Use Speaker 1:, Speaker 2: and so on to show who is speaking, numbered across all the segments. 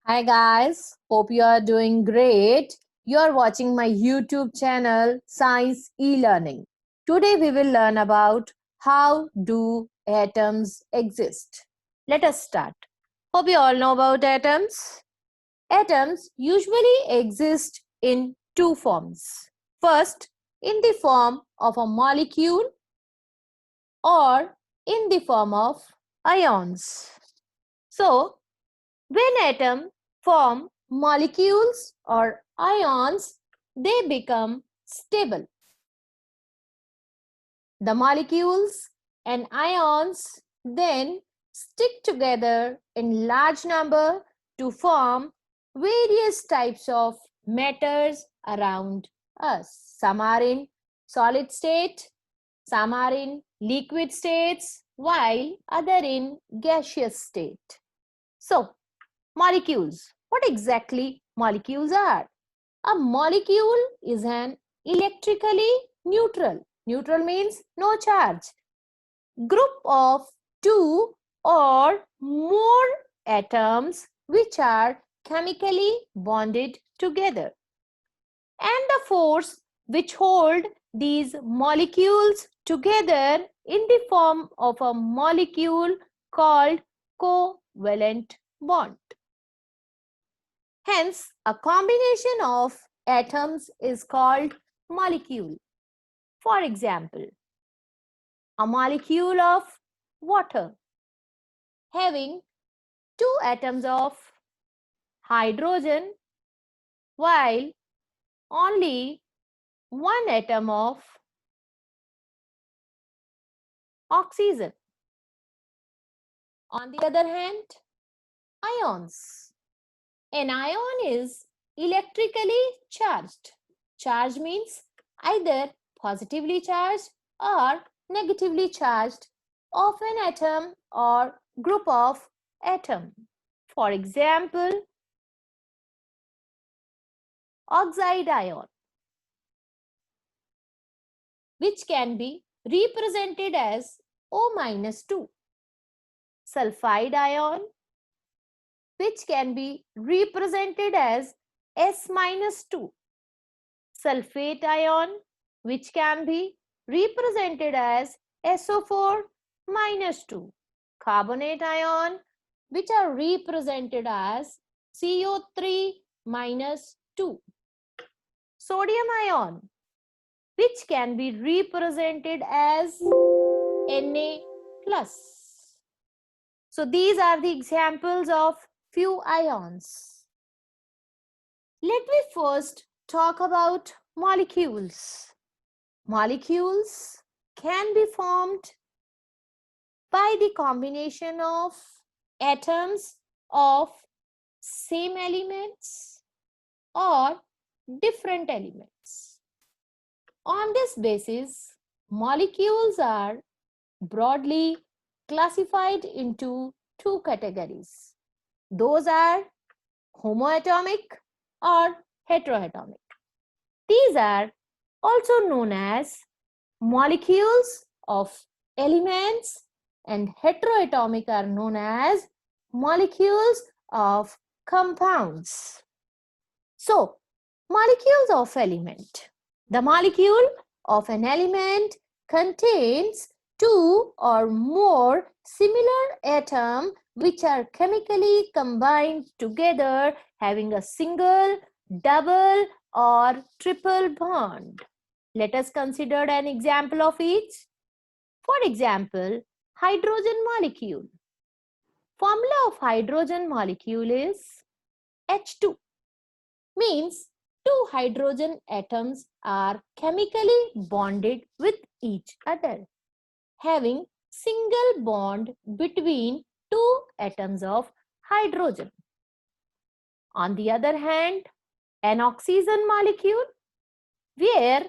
Speaker 1: Hi guys, hope you are doing great. You are watching my YouTube channel Science E-Learning. Today we will learn about how do atoms exist. Let us start. Hope you all know about atoms. Atoms usually exist in two forms. First, in the form of a molecule or in the form of ions. So, when atoms form molecules or ions, they become stable. The molecules and ions then stick together in large number to form various types of matters around us. Some are in solid state, some are in liquid states, while other in gaseous state. So, molecules. What exactly molecules are? A molecule is an electrically neutral. Neutral means no charge. Group of two or more atoms which are chemically bonded together. And the force which hold these molecules together in the form of a molecule called covalent bond. Hence, a combination of atoms is called molecule. For example, a molecule of water having two atoms of hydrogen while only one atom of oxygen. On the other hand, ions. An ion is electrically charged. Charge means either positively charged or negatively charged of an atom or group of atom. For example, oxide ion, which can be represented as O-2. Sulfide ion, which can be represented as S-2. Sulfate ion, which can be represented as SO4 minus 2. Carbonate ion, which are represented as CO3 minus 2. Sodium ion, which can be represented as Na plus. So these are the examples of few ions. Let me first talk about molecules. Molecules can be formed by the combination of atoms of same elements or different elements. On this basis, molecules are broadly classified into two categories. Those are homoatomic or heteroatomic. These are also known as molecules of elements, and heteroatomic are known as molecules of compounds. So, molecules of element. The molecule of an element contains two or more similar atoms which are chemically combined together having a single, double or triple bond. Let us consider an example of each. For example, hydrogen molecule. Formula of hydrogen molecule is H2, means two hydrogen atoms are chemically bonded with each other, having single bond between two atoms of hydrogen. On the other hand, an oxygen molecule, where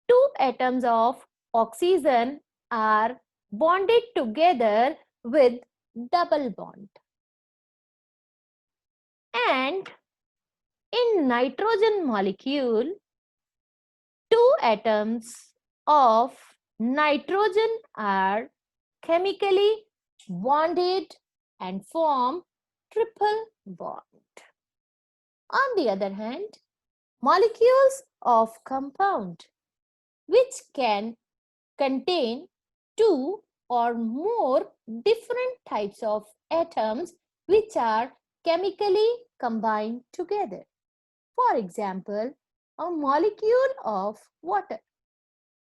Speaker 1: two atoms of oxygen are bonded together with double bond. And in nitrogen molecule, two atoms of nitrogen are chemically bonded and form triple bond. On the other hand, molecules of compound, which can contain two or more different types of atoms which are chemically combined together. For example, a molecule of water,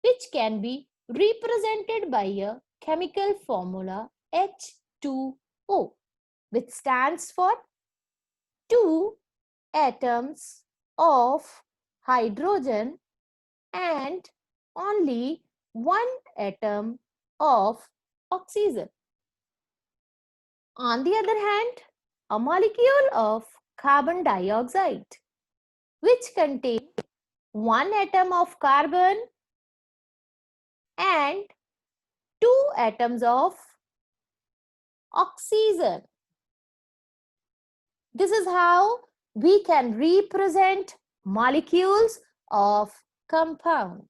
Speaker 1: which can be represented by a chemical formula H2O, which stands for two atoms of hydrogen and only one atom of oxygen. On the other hand, a molecule of carbon dioxide, which contains one atom of carbon and two atoms of oxygen. This is how we can represent molecules of compound.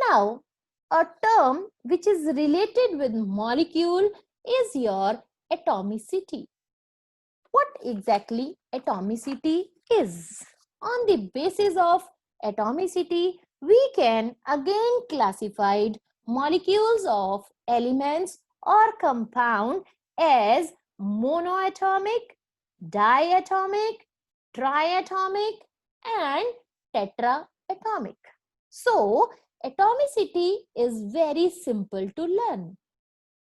Speaker 1: Now, a term which is related with molecule is your atomicity. What exactly atomicity is? On the basis of atomicity, we can again classify molecules of elements or compound as monoatomic, diatomic, triatomic, and tetraatomic. So, atomicity is very simple to learn.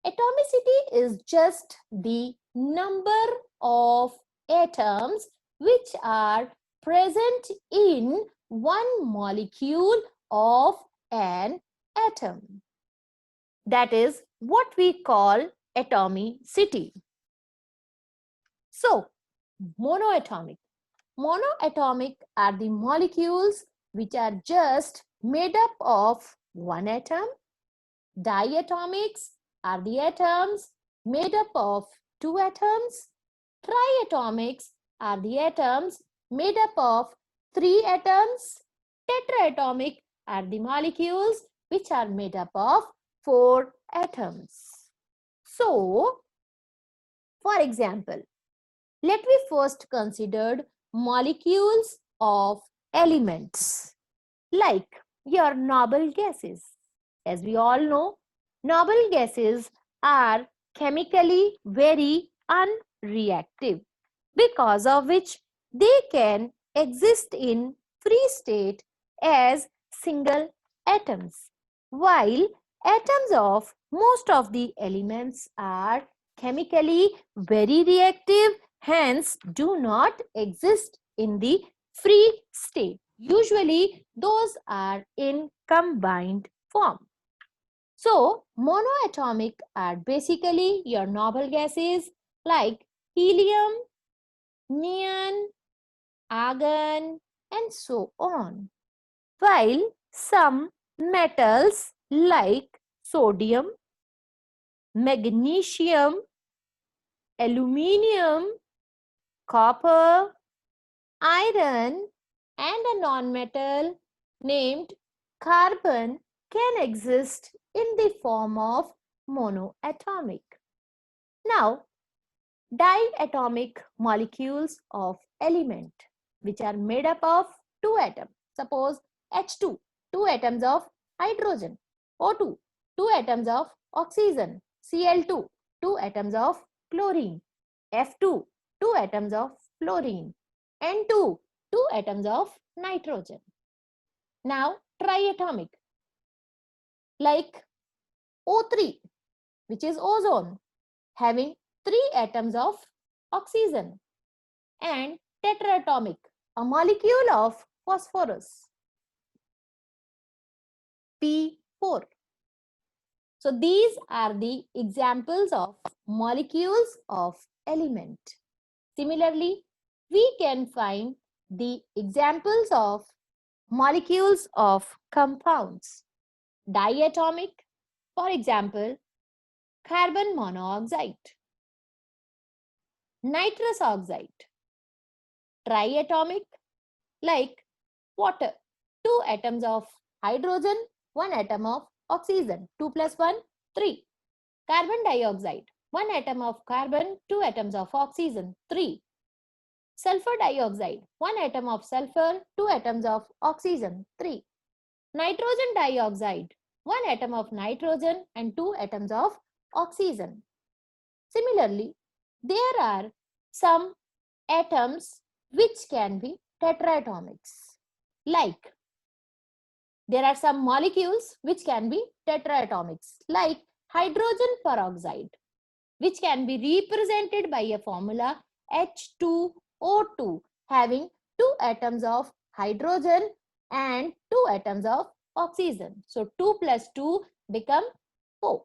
Speaker 1: Atomicity is just the number of atoms which are present in one molecule of an atom. That is what we call atomicity. So, monoatomic. Monoatomic are the molecules which are just made up of one atom. Diatomics are the atoms made up of two atoms. Triatomics are the atoms made up of three atoms. Tetraatomic are the molecules which are made up of four atoms. So, for example, let me first consider molecules of elements like your noble gases. As we all know, noble gases are chemically very unreactive, because of which they can exist in free state as single atoms, while atoms of most of the elements are chemically very reactive, hence do not exist in the free state. Usually those are in combined form. So, monoatomic are basically your noble gases like helium, neon, argon, and so on. While some metals like sodium, magnesium, aluminium, copper, iron, and a non-metal named carbon can exist in the form of monoatomic. Now, diatomic molecules of element which are made up of two atoms. Suppose H2, two atoms of hydrogen. O2, two atoms of oxygen. Cl2, two atoms of chlorine. F2, two atoms of fluorine. N2, two atoms of nitrogen. Now, triatomic, like O3, which is ozone, having three atoms of oxygen, and tetraatomic, a molecule of phosphorus, P4. So these are the examples of molecules of element. Similarly, we can find the examples of molecules of compounds. Diatomic, for example, carbon monoxide, nitrous oxide. Triatomic, like water, two atoms of hydrogen, one atom of oxygen, 2 plus 1, 3. Carbon dioxide, one atom of carbon, two atoms of oxygen, 3. Sulfur dioxide, 1 atom of sulfur, 2 atoms of oxygen. 3. Nitrogen dioxide, 1 atom of nitrogen and 2 atoms of oxygen. Similarly, there are some atoms which can be tetraatomics. Like, there are some molecules which can be tetraatomics, like hydrogen peroxide, which can be represented by a formula H2O2, having 2 atoms of hydrogen and 2 atoms of oxygen. So 2 plus 2 become 4.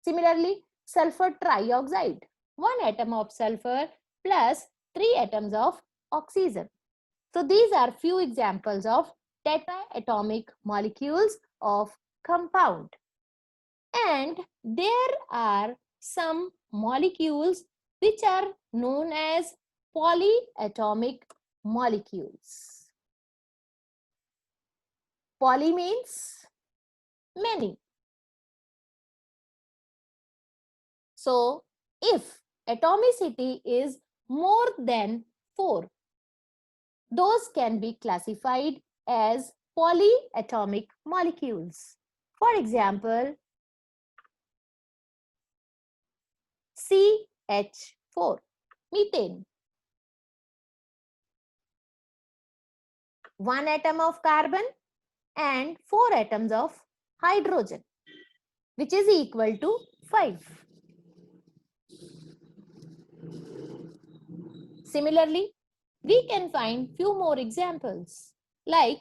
Speaker 1: Similarly, sulfur trioxide, 1 atom of sulfur plus 3 atoms of oxygen. So these are few examples of tetraatomic molecules of compound. And there are some molecules which are known as polyatomic molecules. Poly means many. So if atomicity is more than 4, those can be classified as polyatomic molecules. For example, CH4, methane. 1 atom of carbon and 4 atoms of hydrogen, which is equal to 5. Similarly, we can find few more examples like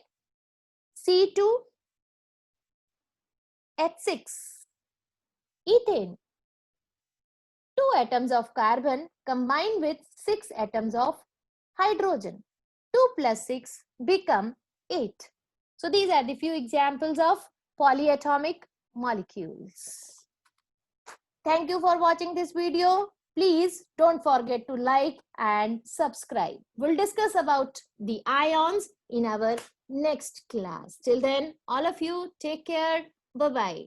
Speaker 1: C2H6, ethane. 2 atoms of carbon combined with 6 atoms of hydrogen. 2 plus 6 become 8. So these are the few examples of polyatomic molecules. Thank you for watching this video. Please don't forget to like and subscribe. We'll discuss about the ions in our next class. Till then, all of you take care. Bye-bye.